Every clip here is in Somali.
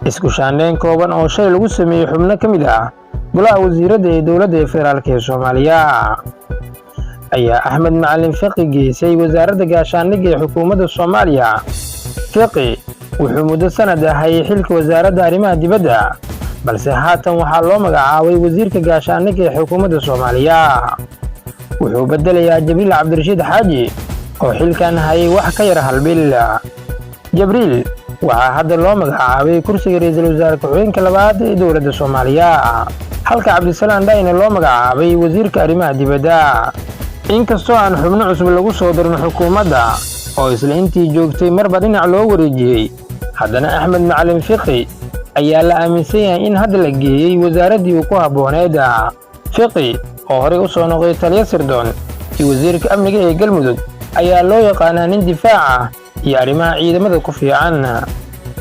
isku shaandhayn kooban oo shay lagu sameeyay xubno ka mid ah golaha wasiirada ee dowladda federaalka ee Soomaaliya ayaa Axmed Macalin Fiqi geysay wasaaradda gaashaandhigga ee xukuumadda Soomaaliya. Fiqi wuxuu muddo sanad ahay xilka wasaaradda arrimaha dibadda, balse haatan waxaa loo magacaabay wasiirka gaashaandhigga ee xukuumadda Soomaaliya. wuxuu bedelayaa Jibriil Cabdirashiid Xaaji oo xilkan hayay wax ka yar hal bil. Jibriil waxaa hadda loo magacaabay kursiga ra'iisul wasaare ku-xigeenka labaad ee dowladda Soomaaliya, halka Cabdisalaan Dayne loo magacaabay wasiirka arrimaha dibadda. inkastoo aan xubno cusub lagu soo darin xukuumadda oo isla intii joogtay marba dhinac loo wareejiyay, haddana Axmed Macalin Fiqi ayaa la aaminsan yahay in hadda la geeyay wasaaraddii uu ku habbooneed. Fiqi oo horey u soo noqday taliye sirdoon iyo wasiirka amniga ee Galmudug ayaa loo yaqaanaa nin difaaca iyo arrimaha ciidamada ku fiican.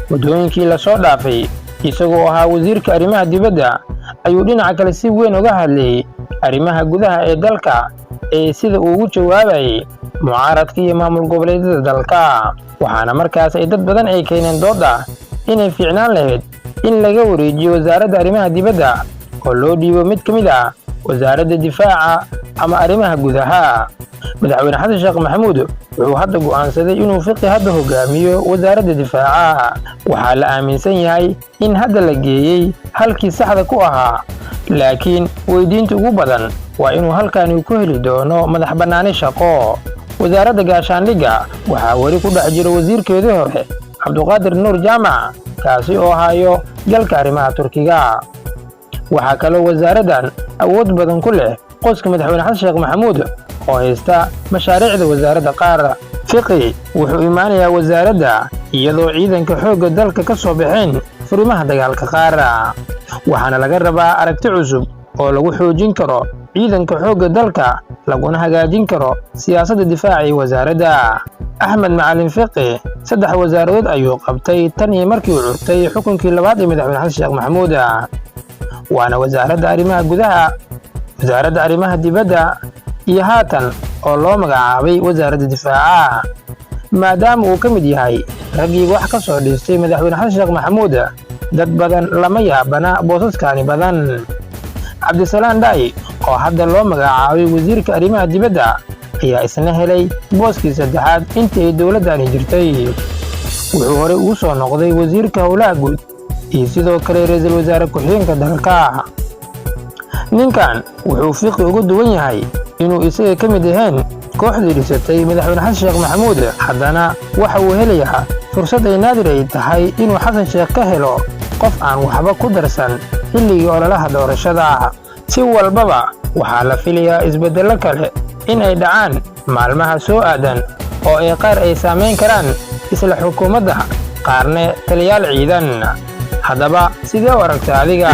muddooyinkii la soo dhaafay isagoo ahaa wasiirka arrimaha dibadda ayuu dhinaca kale si weyn uga hadlayay arrimaha gudaha ee dalka ee sida uu ugu jawaabayay mucaaradka iyo maamul goboleedyada dalka. waxaana markaas ay dad badan ay keeneen dooda inay fiicnaan lahayd in laga wareejiyo wasaaradda arrimaha dibadda oo loo dhiibo mid ka mid ah wasaaradda difaaca ama arrimaha gudaha. madaxweyne xasan sheekh maxamuud wuxuu hadda go'aansaday inuu Fiqi hadda hogaamiyo wasaaradda difaaca. waxaa la aaminsan yahay in hadda la geeyay halkii saxda ku ahaa, laakiin weydiinta ugu badan waa inuu halkaani ku heli doono madax bannaani shaqo. wasaaradda gaashaandhigga waxaa weli ku dhex jira wasiirkeedii hore Cabdiqaadir Nuur Jaamac, kaasi oo hayo galka arrimaha Turkiga. waxaa kaloo wasaaraddan awood badan ku leh qoyska madaxweyne xasan sheekh maxamuud oo haysta mashaariicda wasaaradda qaar. Fiqi wuxuu imaanayaa wasaaradda iyadoo ciidanka xoogga dalka ka soo baxeen furimaha dagaalka qaar, waxaana laga rabaa aragti cusub oo lagu xoojin karo ciidanka xoogga dalka laguna hagaajin karo siyaasadda difaaca ee wasaaradda. Axmed Macalin Fiqi 3 wasaaradood ayuu qabtay tan iyo markii uu curtay xukunkii labaad ee madaxweyne xasan sheekh maxamuud, waana wasaaradda arrimaha gudaha, wasaaradda arrimaha dibadda iyo haatan oo loo magacaabay wasaaradda difaaca. maadaama uu ka mid yahay raggii wax ka soo dhistay madaxweyne xasan sheekh maxamuud, dad badan lama yaabana boosaskaani badan. Cabdisalaan Dayne oo hadda loo magacaabay wasiirka arrimaha dibadda ayaa isna helay booskii saddexaad intii ay dowladdani jirtay. wuxuu horey ugu soo noqday wasiirka howlaha guud iyo sidoo kale ra'iisul wasaare ku-xigeenka dalka. ninkan wuxuu Fiqi uga duwan yahay inuu isaga ka mid yahay kooxdii dhisatay madaxweyne xasan sheekh maxamuud, haddana waxa uu helayaa fursad ay naadir ay tahay inuu xasan sheekh ka helo qof aan waxba ku darsan xilligii ololaha doorashada. si walbaba waxaa la filayaa isbeddello kale in ay dhacaan maalmaha soo aadan oo ay qaar ay saameyn karaan isla xukuumadda, qaarne taliyaal ciidan. haddaba sidee u aragtaa adiga?